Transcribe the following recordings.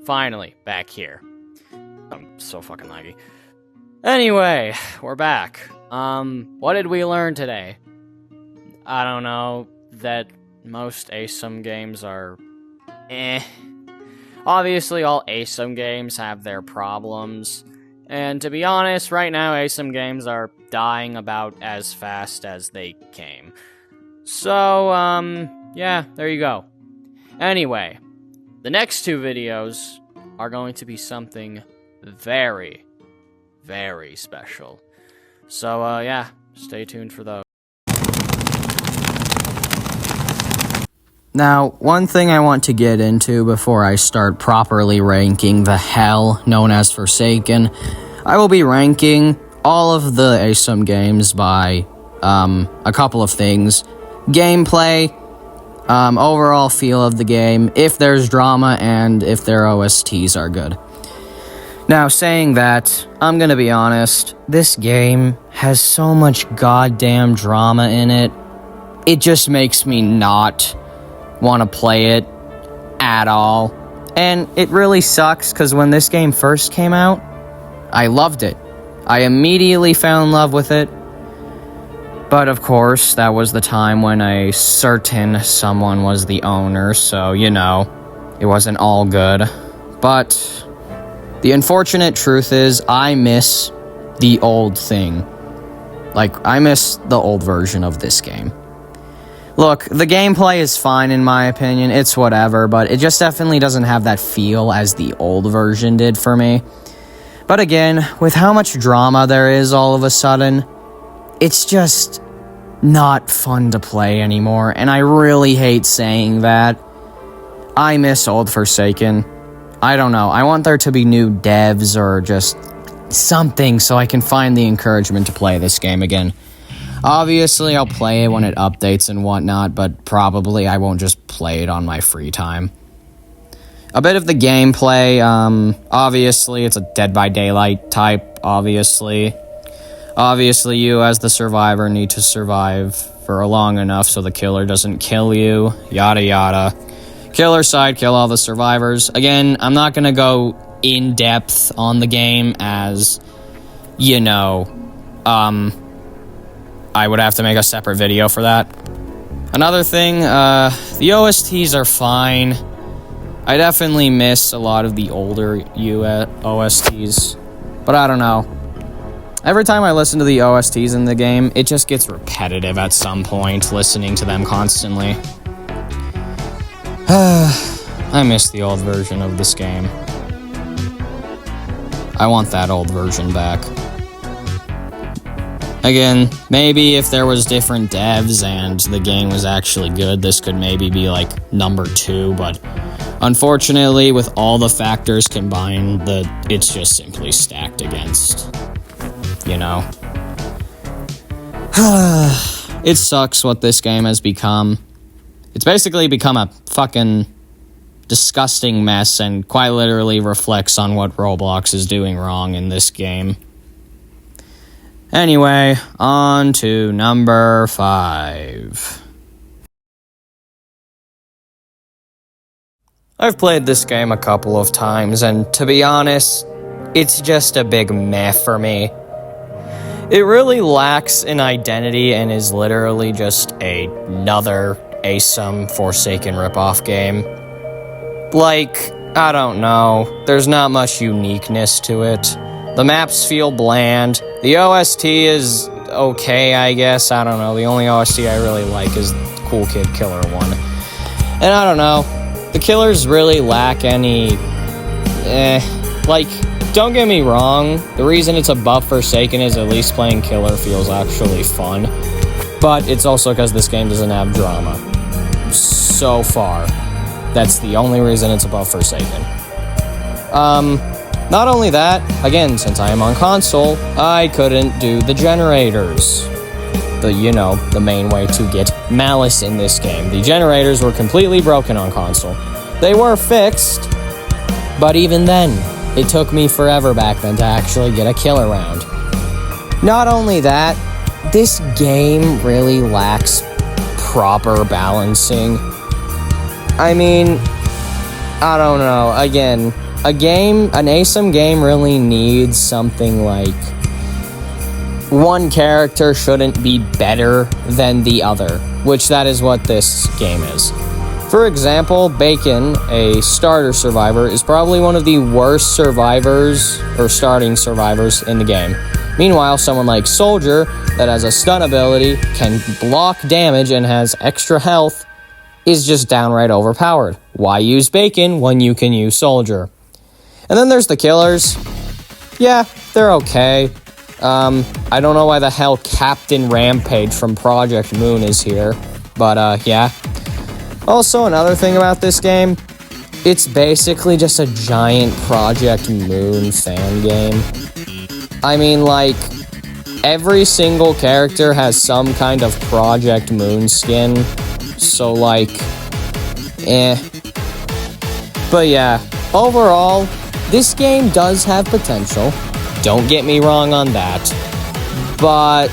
finally back here. I'm so fucking laggy. Anyway, we're back. What did we learn today? I don't know, that most AYSM games are Obviously, all AYSM games have their problems. And to be honest, right now, AYSM games are dying about as fast as they came. So, yeah, there you go. Anyway, the next two videos are going to be something very, very special. So, yeah, stay tuned for those. Now, one thing I want to get into before I start properly ranking the hell known as Forsaken, I will be ranking all of the AYSM games by a couple of things. Gameplay, overall feel of the game, if there's drama, and if their OSTs are good. Now, saying that, I'm gonna be honest, this game has so much goddamn drama in it, it just makes me not want to play it at all. And it really sucks, because when this game first came out, I loved it. I immediately fell in love with it. But of course, that was the time when a certain someone was the owner, so, you know, it wasn't all good. But the unfortunate truth is, I miss the old thing. Like, I miss the old version of this game. Look, the gameplay is fine in my opinion, it's whatever, but it just definitely doesn't have that feel as the old version did for me. But again, with how much drama there is all of a sudden, it's just not fun to play anymore, and I really hate saying that. I miss old Forsaken. I don't know, I want there to be new devs or just something so I can find the encouragement to play this game again. Obviously, I'll play it when it updates and whatnot, but probably I won't just play it on my free time. A bit of the gameplay, obviously, it's a Dead by Daylight type, obviously. Obviously, you as the survivor need to survive for long enough so the killer doesn't kill you, yada yada. Killer side, kill all the survivors. Again, I'm not gonna go in depth on the game as, you know, I would have to make a separate video for that. Another thing, the OSTs are fine. I definitely miss a lot of the older OSTs, but I don't know. Every time I listen to the OSTs in the game, it just gets repetitive at some point, listening to them constantly. I miss the old version of this game. I want that old version back. Again, maybe if there was different devs and the game was actually good, this could maybe be like number 2, but unfortunately, with all the factors combined, it's just simply stacked against, you know. It sucks what this game has become. It's basically become a fucking disgusting mess and quite literally reflects on what Roblox is doing wrong in this game. Anyway, on to number 5. I've played this game a couple of times, and to be honest, it's just a big meh for me. It really lacks an identity and is literally just another AYSM Forsaken ripoff game. Like, I don't know, there's not much uniqueness to it. The maps feel bland. The OST is okay, I guess. I don't know. The only OST I really like is Cool Kid Killer one. And I don't know. The killers really lack any... Like, don't get me wrong. The reason it's above Forsaken is at least playing Killer feels actually fun. But it's also because this game doesn't have drama. So far. That's the only reason it's above Forsaken. Not only that, again, since I am on console, I couldn't do the generators. The main way to get malice in this game. The generators were completely broken on console. They were fixed, but even then, it took me forever back then to actually get a kill around. Not only that, this game really lacks proper balancing. I mean, I don't know, again, an ASM game really needs something like one character shouldn't be better than the other, which that is what this game is. For example, Bacon, a starter survivor, is probably one of the worst survivors or starting survivors in the game. Meanwhile, someone like Soldier, that has a stun ability, can block damage, and has extra health, is just downright overpowered. Why use Bacon when you can use Soldier? And then there's the killers. Yeah, they're okay. I don't know why the hell Captain Rampage from Project Moon is here, but yeah. Also, another thing about this game, it's basically just a giant Project Moon fan game. I mean, like, every single character has some kind of Project Moon skin, so, like, But yeah, overall, this game does have potential. Don't get me wrong on that. But,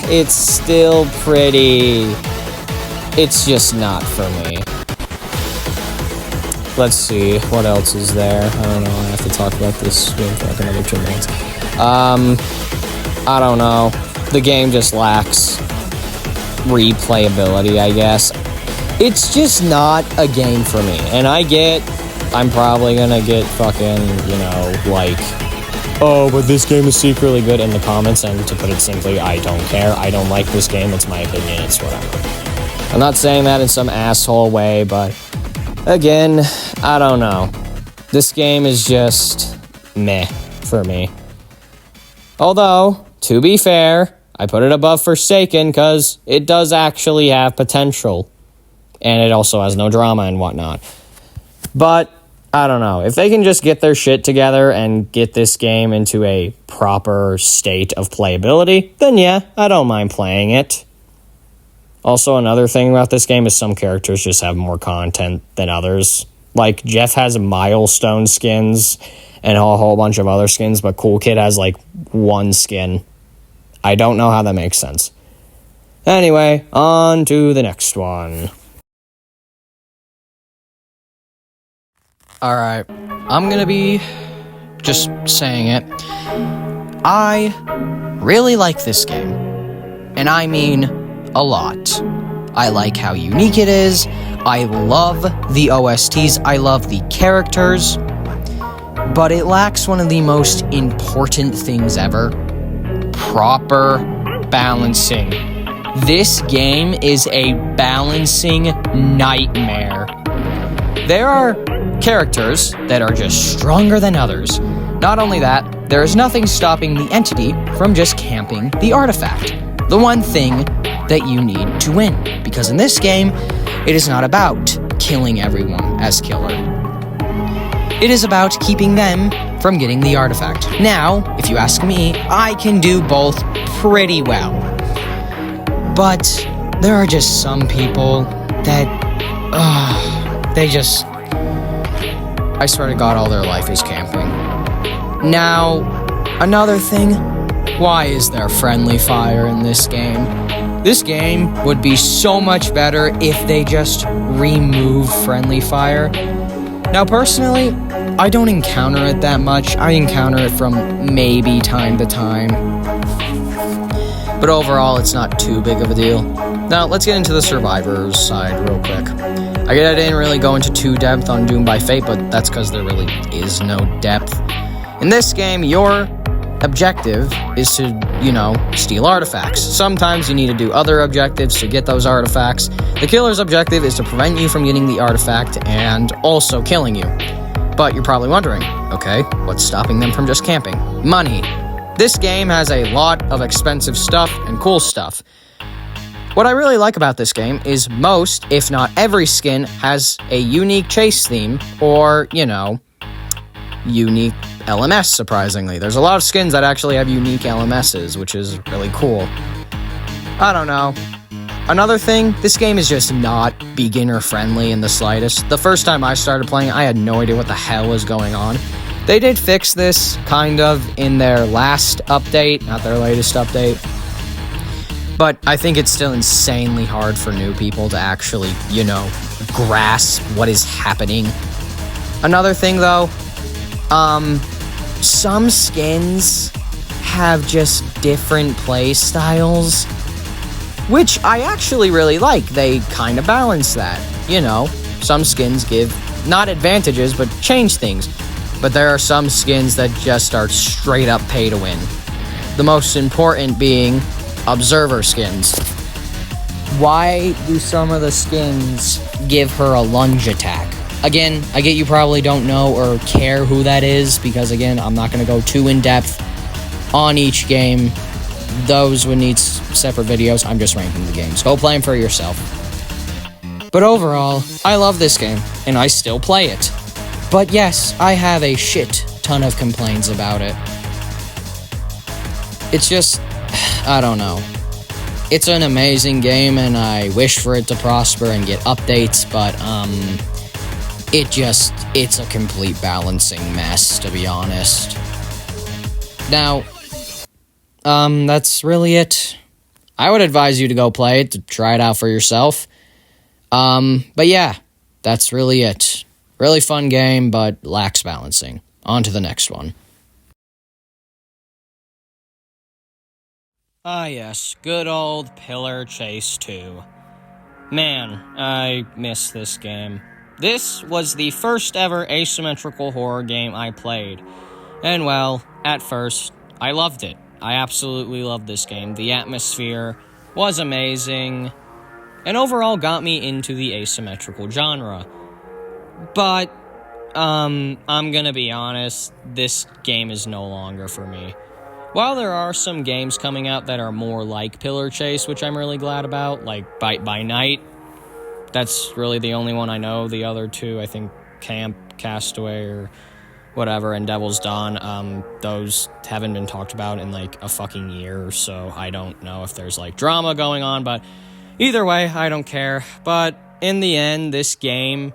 it's still pretty... It's just not for me. Let's see, what else is there? I don't know, I have to talk about this game for like another 2 minutes. I don't know. The game just lacks replayability, I guess. It's just not a game for me. And I'm probably gonna get fucking, you know, like, oh, but this game is secretly good in the comments, and to put it simply, I don't care. I don't like this game, it's my opinion, it's whatever. I'm not saying that in some asshole way, but again, I don't know. This game is just meh for me. Although, to be fair, I put it above Forsaken because it does actually have potential. And it also has no drama and whatnot. But, I don't know. If they can just get their shit together and get this game into a proper state of playability, then yeah, I don't mind playing it. Also, another thing about this game is some characters just have more content than others. Like, Jeff has milestone skins and a whole bunch of other skins, but Cool Kid has, like, one skin. I don't know how that makes sense. Anyway, on to the next one. Alright, I'm gonna be just saying it. I really like this game. And I mean a lot. I like how unique it is. I love the OSTs. I love the characters. But it lacks one of the most important things ever. Proper balancing. This game is a balancing nightmare. There are characters that are just stronger than others. Not only that, there is nothing stopping the entity from just camping the artifact. The one thing that you need to win. Because in this game, it is not about killing everyone as killer. It is about keeping them from getting the artifact. Now, if you ask me, I can do both pretty well. But there are just some people that, I swear to God, all their life is camping. Now, another thing, why is there friendly fire in this game? This game would be so much better if they just remove friendly fire. Now, personally, I don't encounter it that much. I encounter it from maybe time to time. But overall, it's not too big of a deal. Now, let's get into the survivors side real quick. I didn't really go into too depth on Doomed by Fate, but that's because there really is no depth. In this game, your objective is to, steal artifacts. Sometimes you need to do other objectives to get those artifacts. The killer's objective is to prevent you from getting the artifact and also killing you. But you're probably wondering, okay, what's stopping them from just camping? Money. This game has a lot of expensive stuff and cool stuff. What I really like about this game is most, if not every skin, has a unique chase theme or, unique LMS, surprisingly. There's a lot of skins that actually have unique LMSs, which is really cool. I don't know. Another thing, this game is just not beginner-friendly in the slightest. The first time I started playing, I had no idea what the hell was going on. They did fix this, kind of, in their last update, not their latest update. But I think it's still insanely hard for new people to actually, grasp what is happening Another thing, though, some skins have just different play styles, which I actually really like. They kind of balance that, you know. Some skins give, not advantages, but change things. But there are some skins that just are straight up pay to win. The most important being Observer skins. Why do some of the skins give her a lunge attack? Again, I get you probably don't know or care who that is, because again, I'm not going to go too in-depth on each game. Those would need separate videos. I'm just ranking the games. Go play them for yourself. But overall, I love this game, and I still play it. But yes, I have a shit ton of complaints about it. It's just, I don't know. It's an amazing game, and I wish for it to prosper and get updates, but, it's a complete balancing mess, to be honest. Now, that's really it. I would advise you to go play it, to try it out for yourself. But yeah, that's really it. Really fun game, but lacks balancing. On to the next one. Ah yes, good old Pillar Chase 2. Man, I miss this game. This was the first ever asymmetrical horror game I played. And well, at first, I loved it. I absolutely loved this game. The atmosphere was amazing, and overall got me into the asymmetrical genre. But, I'm gonna be honest, this game is no longer for me. While there are some games coming out that are more like Pillar Chase, which I'm really glad about, like Bite by Night, that's really the only one I know. The other two, I think Camp, Castaway, or whatever, and Devil's Dawn, those haven't been talked about in like a fucking year, so I don't know if there's like drama going on, but either way, I don't care. But in the end, this game,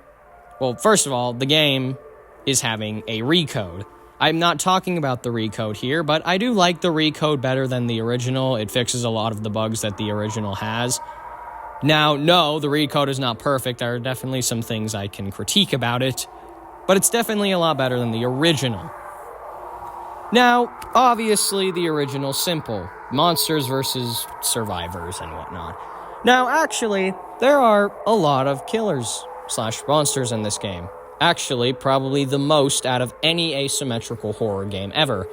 well, first of all, the game is having a recode. I'm not talking about the recode here, but I do like the recode better than the original. It fixes a lot of the bugs that the original has. Now, no, the recode is not perfect. There are definitely some things I can critique about it, but it's definitely a lot better than the original. Now, obviously, the original's simple. Monsters versus survivors and whatnot. Now, actually, there are a lot of killers/monsters in this game. Actually, probably the most out of any asymmetrical horror game ever.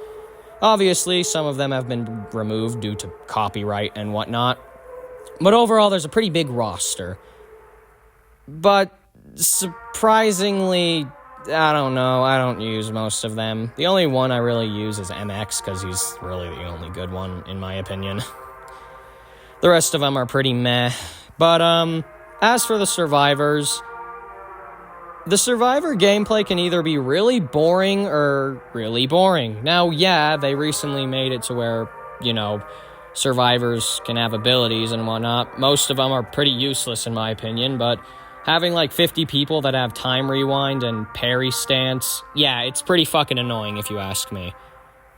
Obviously, some of them have been removed due to copyright and whatnot. But overall, there's a pretty big roster. But surprisingly, I don't know, I don't use most of them. The only one I really use is MX, because he's really the only good one, in my opinion. The rest of them are pretty meh. But, as for the survivors, the survivor gameplay can either be really boring or really boring. Now, yeah, they recently made it to where, you know, survivors can have abilities and whatnot. Most of them are pretty useless in my opinion, but having like 50 people that have time rewind and parry stance, yeah, it's pretty fucking annoying if you ask me.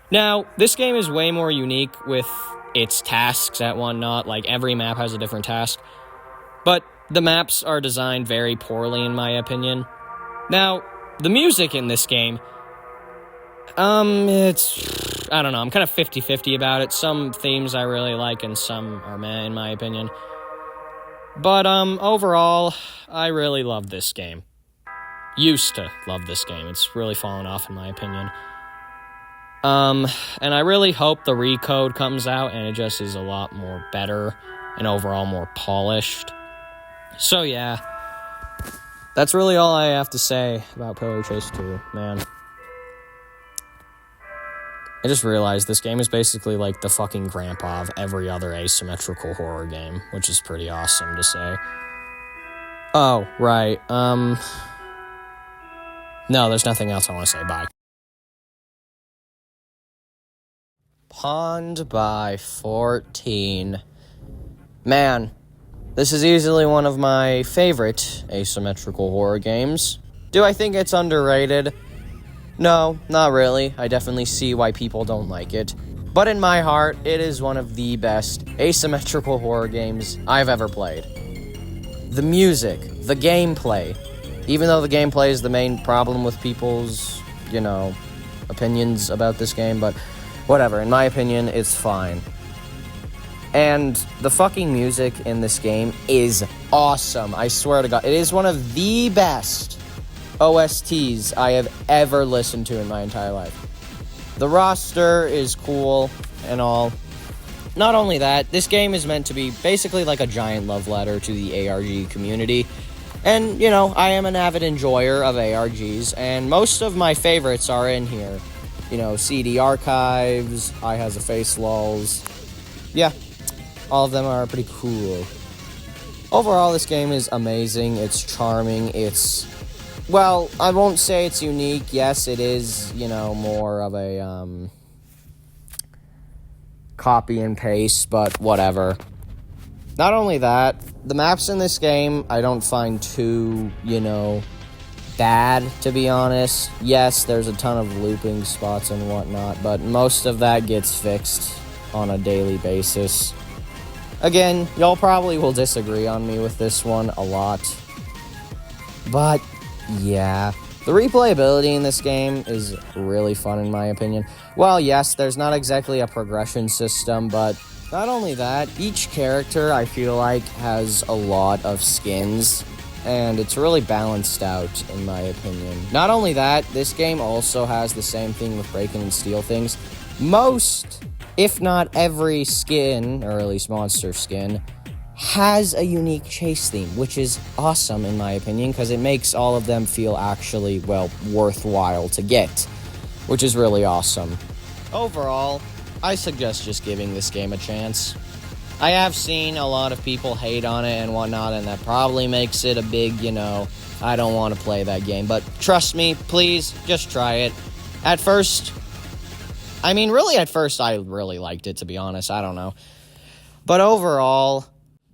Now, this game is way more unique with its tasks and whatnot. Like, every map has a different task, but the maps are designed very poorly in my opinion. Now, the music in this game, it's, I don't know, I'm kind of 50-50 about it. Some themes I really like and some are meh, in my opinion. But, overall, I really love this game. Used to love this game. It's really fallen off, in my opinion. And I really hope the recode comes out and it just is a lot more better and overall more polished. So, yeah. That's really all I have to say about Pillar Chase 2, man. I just realized this game is basically like the fucking grandpa of every other asymmetrical horror game, which is pretty awesome to say. Oh, right, no, there's nothing else I want to say, bye. Pond by 14. Man, this is easily one of my favorite asymmetrical horror games. Do I think it's underrated? No, not really. I definitely see why people don't like it. But in my heart, it is one of the best asymmetrical horror games I've ever played. The music, the gameplay, Even though the gameplay is the main problem with people's, opinions about this game, but whatever. In my opinion, it's fine. And the fucking music in this game is awesome. I swear to God. It is one of the best OSTs I have ever listened to in my entire life. The roster is cool and all. Not only that, this game is meant to be basically like a giant love letter to the ARG community. And, I am an avid enjoyer of ARGs, and most of my favorites are in here. CD Archives, I Has a Face Lulz. Yeah, all of them are pretty cool. Overall, this game is amazing. It's charming. Well, I won't say it's unique. Yes, it is, more of a, copy and paste, but whatever. Not only that, the maps in this game I don't find too, bad, to be honest. Yes, there's a ton of looping spots and whatnot, but most of that gets fixed on a daily basis. Again, y'all probably will disagree on me with this one a lot. But, yeah. The replayability in this game is really fun, in my opinion. Well, yes, there's not exactly a progression system, but not only that, each character, I feel like, has a lot of skins, and it's really balanced out, in my opinion. Not only that, this game also has the same thing with breaking and steal things. Most, if not every skin, or at least monster skin, has a unique chase theme, which is awesome, in my opinion, because it makes all of them feel actually, worthwhile to get, which is really awesome. Overall, I suggest just giving this game a chance. I have seen a lot of people hate on it and whatnot, and that probably makes it a big, I don't want to play that game. But trust me, please, just try it. At first, I really liked it, to be honest. I don't know. But overall,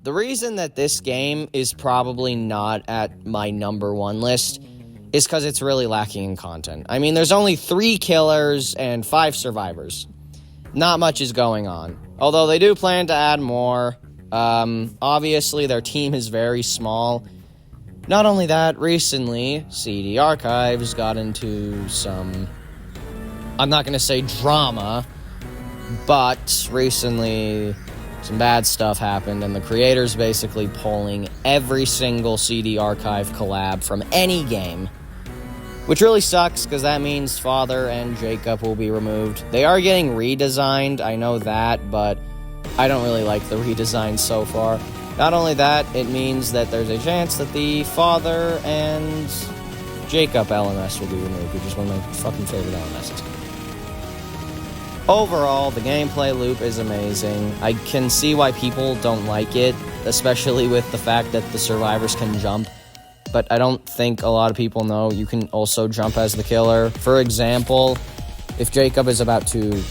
the reason that this game is probably not at my number one list is because it's really lacking in content. I mean, there's only 3 killers and 5 survivors. Not much is going on. Although they do plan to add more. Obviously, their team is very small. Not only that, recently, CD Archives got into some, I'm not going to say drama, but recently some bad stuff happened, and the creator's basically pulling every single CD Archive collab from any game. Which really sucks, because that means Father and Jacob will be removed. They are getting redesigned, I know that, but I don't really like the redesign so far. Not only that, it means that there's a chance that the Father and Jacob LMS will be removed, which is one of my fucking favorite LMSs. Overall, the gameplay loop is amazing. I can see why people don't like it, especially with the fact that the survivors can jump. But I don't think a lot of people know you can also jump as the killer. For example, if Jacob is about to,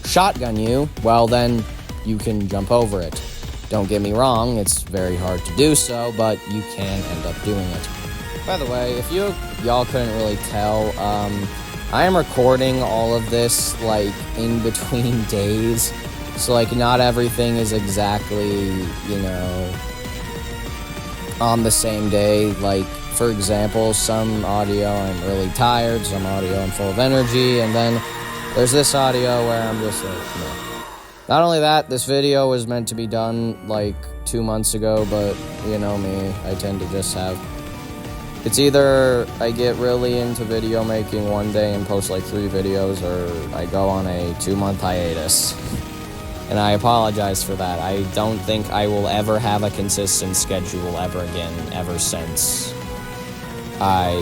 shotgun you, well then you can jump over it. Don't get me wrong, it's very hard to do so, but you can end up doing it. By the way, if y'all couldn't really tell, I am recording all of this, in between days. So, not everything is exactly, on the same day. For example, some audio I'm really tired, some audio I'm full of energy, and then there's this audio where I'm just Not only that, this video was meant to be done 2 months ago, but you know me, I tend to just have... It's either I get really into video making one day and post 3 videos, or I go on a 2-month hiatus. And I apologize for that. I don't think I will ever have a consistent schedule ever again, ever since I,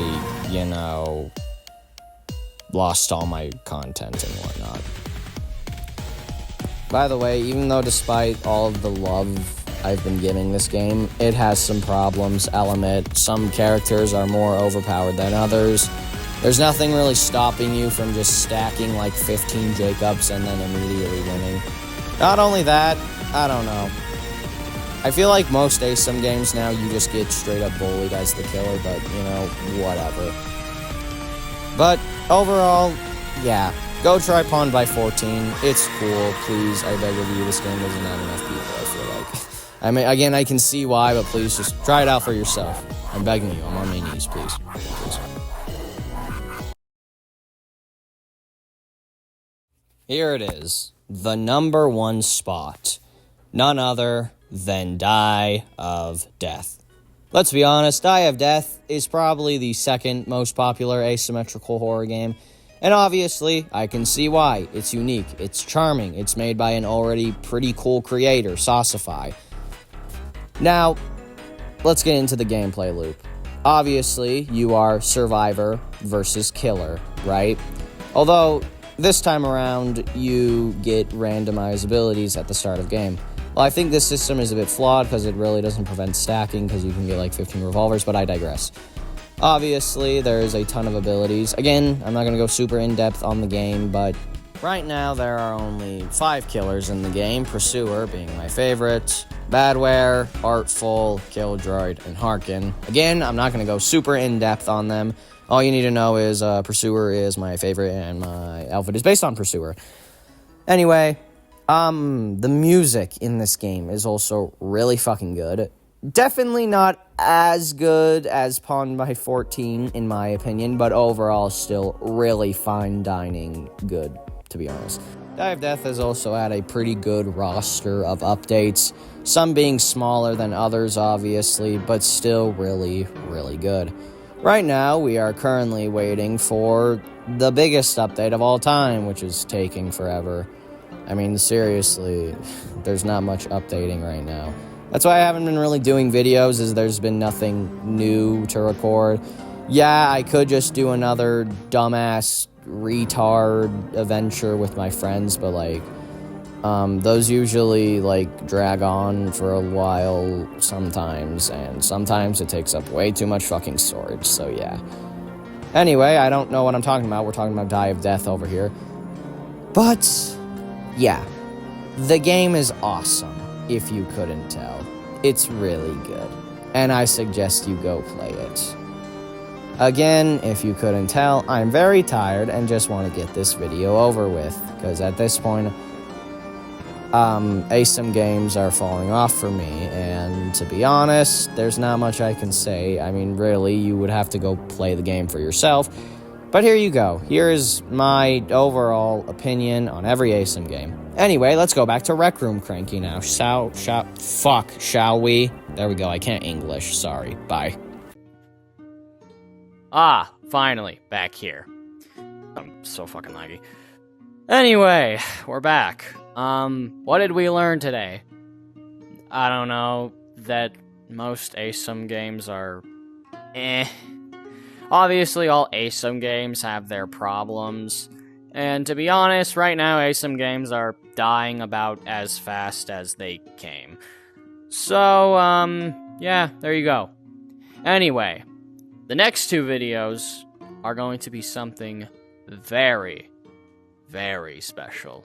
lost all my content and whatnot. By the way, even though despite all of the love I've been giving this game, it has some problems, I'll admit. Some characters are more overpowered than others. There's nothing really stopping you from just stacking 15 Jacobs and then immediately winning. Not only that, I don't know. I feel like most ASM games now, you just get straight up bullied as the killer, but, whatever. But, overall, yeah. Go try Pawn by 14. It's cool. Please, I beg of you, this game doesn't have enough people, I feel like. I mean, again, I can see why, but please just try it out for yourself. I'm begging you. I'm on my knees, please. Please. Here it is. The number one spot. None other than Die of Death. Let's be honest, Die of Death is probably the second most popular asymmetrical horror game. And obviously, I can see why. It's unique, it's charming, it's made by an already pretty cool creator, Saucify. Now, let's get into the gameplay loop. Obviously, you are survivor versus killer, right? Although, this time around, you get randomized abilities at the start of game. Well, I think this system is a bit flawed because it really doesn't prevent stacking because you can get like 15 revolvers, but I digress. Obviously, there's a ton of abilities. Again, I'm not going to go super in-depth on the game, but right now there are only 5 killers in the game, Pursuer being my favorite, Badware, Artful, Killdroid, and Harkin. Again, I'm not going to go super in-depth on them. All you need to know is Pursuer is my favorite, and my outfit is based on Pursuer. Anyway, the music in this game is also really fucking good. Definitely not as good as Pawn by 14, in my opinion, but overall still really fine dining good, to be honest. Die of Death has also had a pretty good roster of updates, some being smaller than others, obviously, but still really, really good. Right now, we are currently waiting for the biggest update of all time, which is taking forever. I mean, seriously, there's not much updating right now. That's why I haven't been really doing videos, is there's been nothing new to record. Yeah, I could just do another dumbass retard adventure with my friends, but, like, those usually, like, drag on for a while sometimes, and sometimes it takes up way too much fucking storage, so yeah. Anyway, I don't know what I'm talking about. We're talking about Die of Death over here. But, yeah, the game is awesome, if you couldn't tell. It's really good, and I suggest you go play it. Again, if you couldn't tell, I'm very tired and just want to get this video over with, because at this point, ASYM games are falling off for me, and to be honest, there's not much I can say. I mean, really, you would have to go play the game for yourself. But here you go. Here is my overall opinion on every ASYM game. Anyway, let's go back to Rec Room Cranky now. Shall we? There we go. I can't English. Sorry. Bye. Ah, finally, back here. I'm so fucking laggy. Anyway, we're back. What did we learn today? I don't know, that most ASYM games are Obviously, all ASYM games have their problems, and to be honest, right now ASYM games are dying about as fast as they came. So, yeah, there you go. Anyway, the next 2 videos are going to be something very, very special.